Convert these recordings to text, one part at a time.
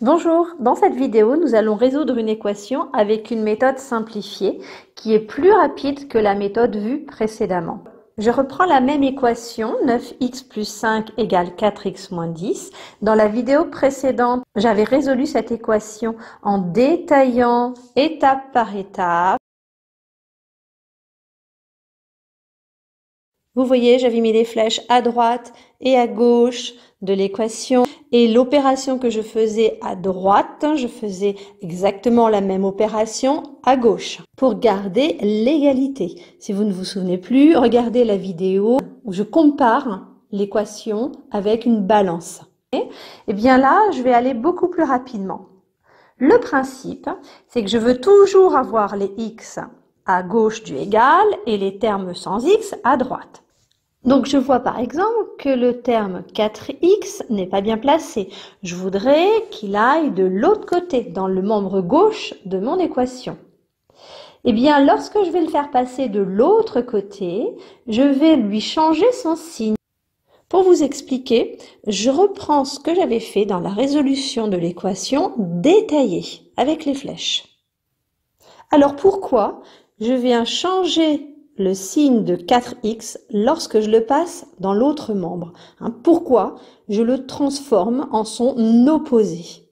Bonjour, dans cette vidéo, nous allons résoudre une équation avec une méthode simplifiée qui est plus rapide que la méthode vue précédemment. Je reprends la même équation, 9x plus 5 égale 4x moins 10. Dans la vidéo précédente, j'avais résolu cette équation en détaillant étape par étape. Vous voyez, j'avais mis les flèches à droite et à gauche de l'équation. Et l'opération que je faisais à droite, je faisais exactement la même opération à gauche pour garder l'égalité. Si vous ne vous souvenez plus, regardez la vidéo où je compare l'équation avec une balance. Et bien là, je vais aller beaucoup plus rapidement. Le principe, c'est que je veux toujours avoir les x à gauche du égal et les termes sans x à droite. Donc je vois par exemple que le terme 4x n'est pas bien placé. Je voudrais qu'il aille de l'autre côté, dans le membre gauche de mon équation. Eh bien, lorsque je vais le faire passer de l'autre côté, je vais lui changer son signe. Pour vous expliquer, je reprends ce que j'avais fait dans la résolution de l'équation détaillée avec les flèches. Alors pourquoi je viens changer le signe de 4x lorsque je le passe dans l'autre membre? Pourquoi je le transforme en son opposé?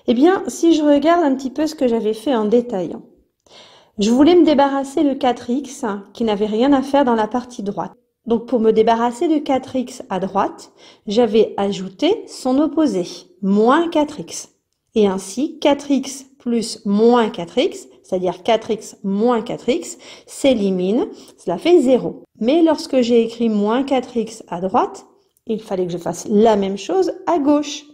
Eh bien, si je regarde un petit peu ce que j'avais fait en détaillant, je voulais me débarrasser de 4x qui n'avait rien à faire dans la partie droite. Donc pour me débarrasser de 4x à droite, j'avais ajouté son opposé, moins 4x. Et ainsi, 4x plus moins 4x, c'est-à-dire 4x moins 4x, s'élimine, cela fait 0. Mais lorsque j'ai écrit moins 4x à droite, il fallait que je fasse la même chose à gauche.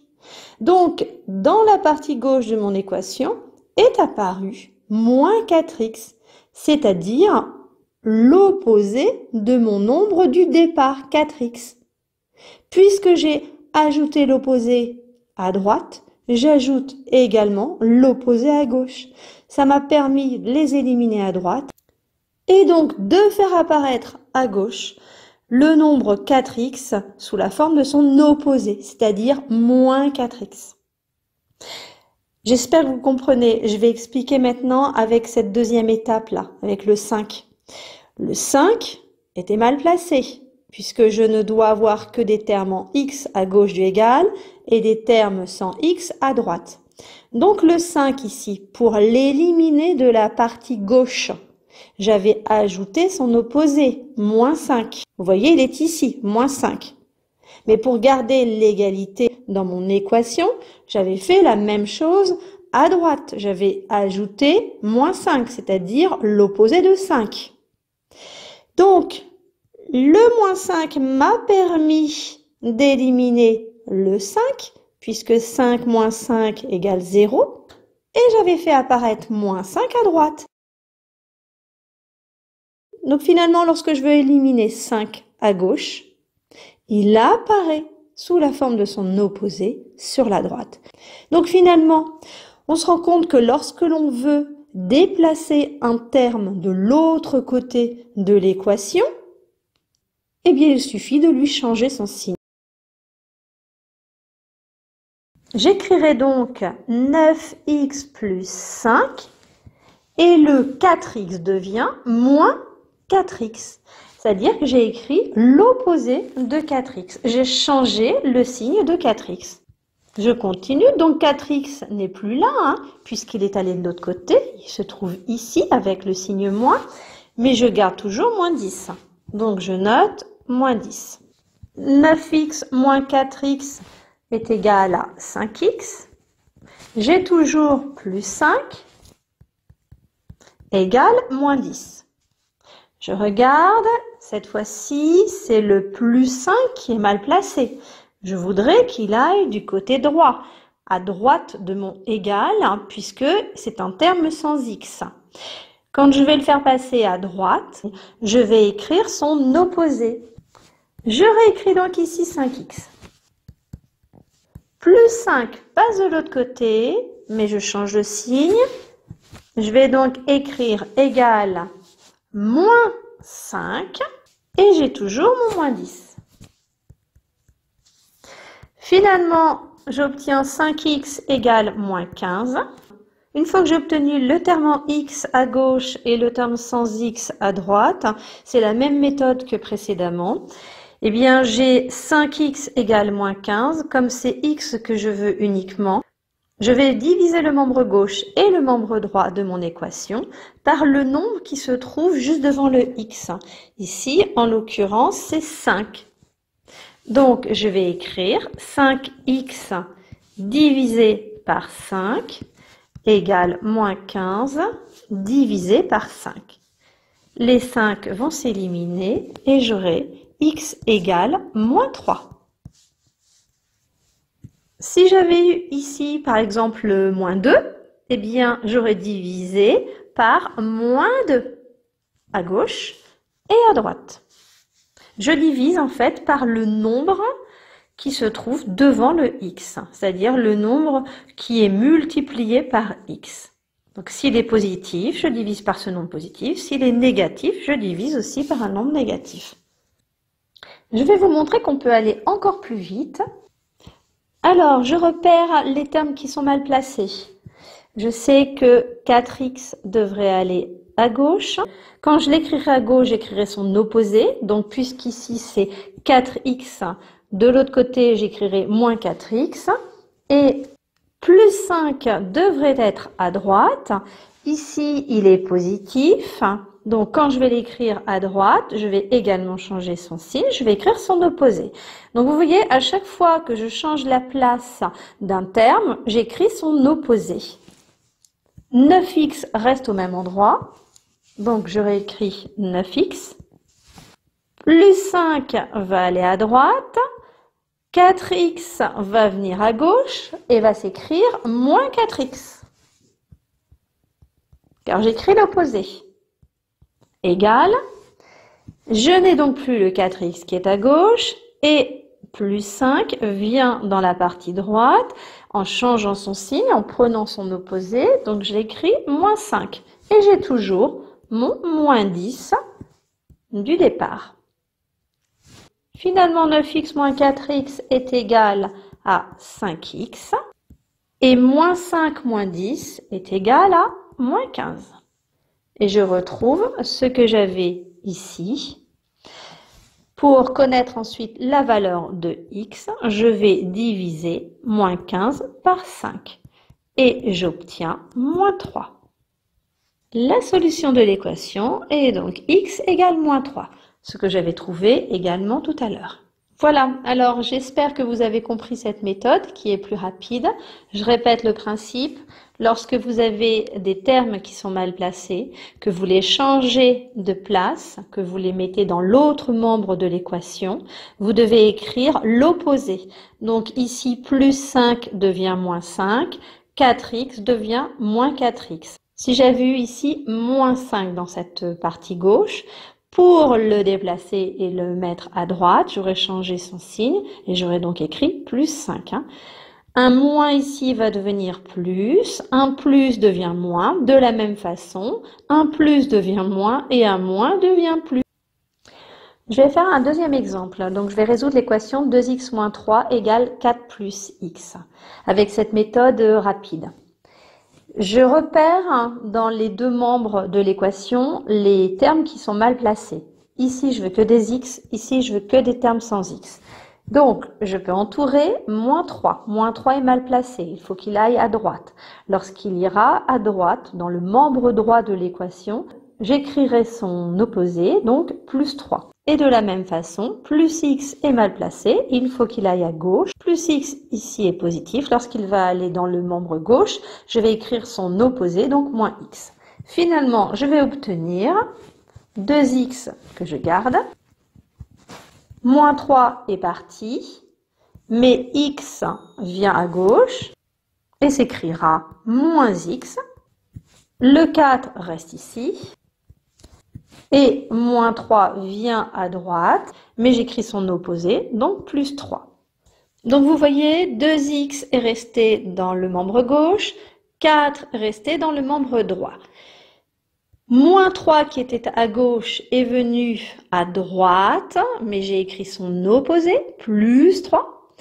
Donc, dans la partie gauche de mon équation, est apparu moins 4x, c'est-à-dire l'opposé de mon nombre du départ, 4x. Puisque j'ai ajouté l'opposé à droite, j'ajoute également l'opposé à gauche. Ça m'a permis de les éliminer à droite et donc de faire apparaître à gauche le nombre 4x sous la forme de son opposé, c'est-à-dire moins 4x. J'espère que vous comprenez. Je vais expliquer maintenant avec cette deuxième étape-là, avec le 5. Le 5 était mal placé, puisque je ne dois avoir que des termes en x à gauche du égal et des termes sans x à droite. Donc le 5 ici, pour l'éliminer de la partie gauche, j'avais ajouté son opposé, moins 5. Vous voyez, il est ici, moins 5. Mais pour garder l'égalité dans mon équation, j'avais fait la même chose à droite. J'avais ajouté moins 5, c'est-à-dire l'opposé de 5. Donc, le moins 5 m'a permis d'éliminer le 5, puisque 5 moins 5 égale 0, et j'avais fait apparaître moins 5 à droite. Donc finalement, lorsque je veux éliminer 5 à gauche, il apparaît sous la forme de son opposé sur la droite. Donc finalement, on se rend compte que lorsque l'on veut déplacer un terme de l'autre côté de l'équation, eh bien il suffit de lui changer son signe. J'écrirai donc 9x plus 5 et le 4x devient moins 4x. C'est-à-dire que j'ai écrit l'opposé de 4x. J'ai changé le signe de 4x. Je continue, donc 4x n'est plus là, puisqu'il est allé de l'autre côté. Il se trouve ici avec le signe moins, mais je garde toujours moins 10. Donc je note moins 10. 9x moins 4x est égal à 5x. J'ai toujours plus 5 égale moins 10. Je regarde, cette fois-ci, c'est le plus 5 qui est mal placé. Je voudrais qu'il aille du côté droit, à droite de mon égal, puisque c'est un terme sans x. Quand je vais le faire passer à droite, je vais écrire son opposé. Je réécris donc ici 5x. Plus 5 passe de l'autre côté, mais je change de signe. Je vais donc écrire égal moins 5 et j'ai toujours mon moins 10. Finalement, j'obtiens 5x égale moins 15. Une fois que j'ai obtenu le terme en x à gauche et le terme sans x à droite, c'est la même méthode que précédemment. Eh bien, j'ai 5x égale moins 15. Comme c'est x que je veux uniquement, je vais diviser le membre gauche et le membre droit de mon équation par le nombre qui se trouve juste devant le x. Ici, en l'occurrence, c'est 5. Donc, je vais écrire 5x divisé par 5 égale moins 15 divisé par 5. Les 5 vont s'éliminer et j'aurai x égale moins 3. Si j'avais eu ici, par exemple, le moins 2, eh bien, j'aurais divisé par moins 2 à gauche et à droite. Je divise en fait par le nombre qui se trouve devant le x, c'est-à-dire le nombre qui est multiplié par x. Donc s'il est positif, je divise par ce nombre positif. S'il est négatif, je divise aussi par un nombre négatif. Je vais vous montrer qu'on peut aller encore plus vite. Alors, je repère les termes qui sont mal placés. Je sais que 4x devrait aller à gauche. Quand je l'écrirai à gauche, j'écrirai son opposé. Donc, puisqu'ici, c'est 4x, de l'autre côté, j'écrirai moins 4x. Et plus 5 devrait être à droite. Ici, il est positif. Donc, quand je vais l'écrire à droite, je vais également changer son signe. Je vais écrire son opposé. Donc, vous voyez, à chaque fois que je change la place d'un terme, j'écris son opposé. 9x reste au même endroit. Donc, je réécris 9x. Plus 5 va aller à droite. 4x va venir à gauche et va s'écrire moins 4x. Car j'écris l'opposé. Égal. Je n'ai donc plus le 4x qui est à gauche et plus 5 vient dans la partie droite en changeant son signe, en prenant son opposé. Donc je l'écris moins 5 et j'ai toujours mon moins 10 du départ. Finalement, 9x moins 4x est égal à 5x et moins 5 moins 10 est égal à moins 15. Et je retrouve ce que j'avais ici. Pour connaître ensuite la valeur de x, je vais diviser moins 15 par 5 et j'obtiens moins 3. La solution de l'équation est donc x égale moins 3, ce que j'avais trouvé également tout à l'heure. Voilà, alors j'espère que vous avez compris cette méthode qui est plus rapide. Je répète le principe. Lorsque vous avez des termes qui sont mal placés, que vous les changez de place, que vous les mettez dans l'autre membre de l'équation, vous devez écrire l'opposé. Donc ici, plus 5 devient moins 5, 4x devient moins 4x. Si j'avais eu ici moins 5 dans cette partie gauche, pour le déplacer et le mettre à droite, j'aurais changé son signe et j'aurais donc écrit plus 5. Un moins ici va devenir plus, un plus devient moins, de la même façon, un plus devient moins et un moins devient plus. Je vais faire un deuxième exemple. Donc, je vais résoudre l'équation 2x moins 3 égale 4 plus x avec cette méthode rapide. Je repère dans les deux membres de l'équation les termes qui sont mal placés. Ici, je veux que des x, ici, je veux que des termes sans x. Donc, je peux entourer moins 3. Moins 3 est mal placé, il faut qu'il aille à droite. Lorsqu'il ira à droite, dans le membre droit de l'équation, j'écrirai son opposé, donc plus 3. Et de la même façon, plus x est mal placé, il faut qu'il aille à gauche. Plus x ici est positif, lorsqu'il va aller dans le membre gauche, je vais écrire son opposé, donc moins x. Finalement, je vais obtenir 2x que je garde. Moins 3 est parti, mais x vient à gauche et s'écrira moins x. Le 4 reste ici. Et moins 3 vient à droite, mais j'écris son opposé, donc plus 3. Donc vous voyez, 2x est resté dans le membre gauche, 4 est resté dans le membre droit. Moins 3 qui était à gauche est venu à droite, mais j'ai écrit son opposé, plus 3.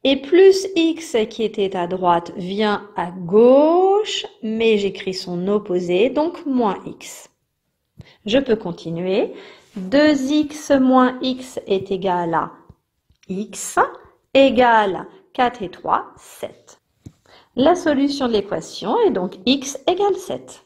Et plus x qui était à droite vient à gauche, mais j'écris son opposé, donc moins x. Je peux continuer. 2x moins x est égal à x égale 4 et 3, 7. La solution de l'équation est donc x égale 7.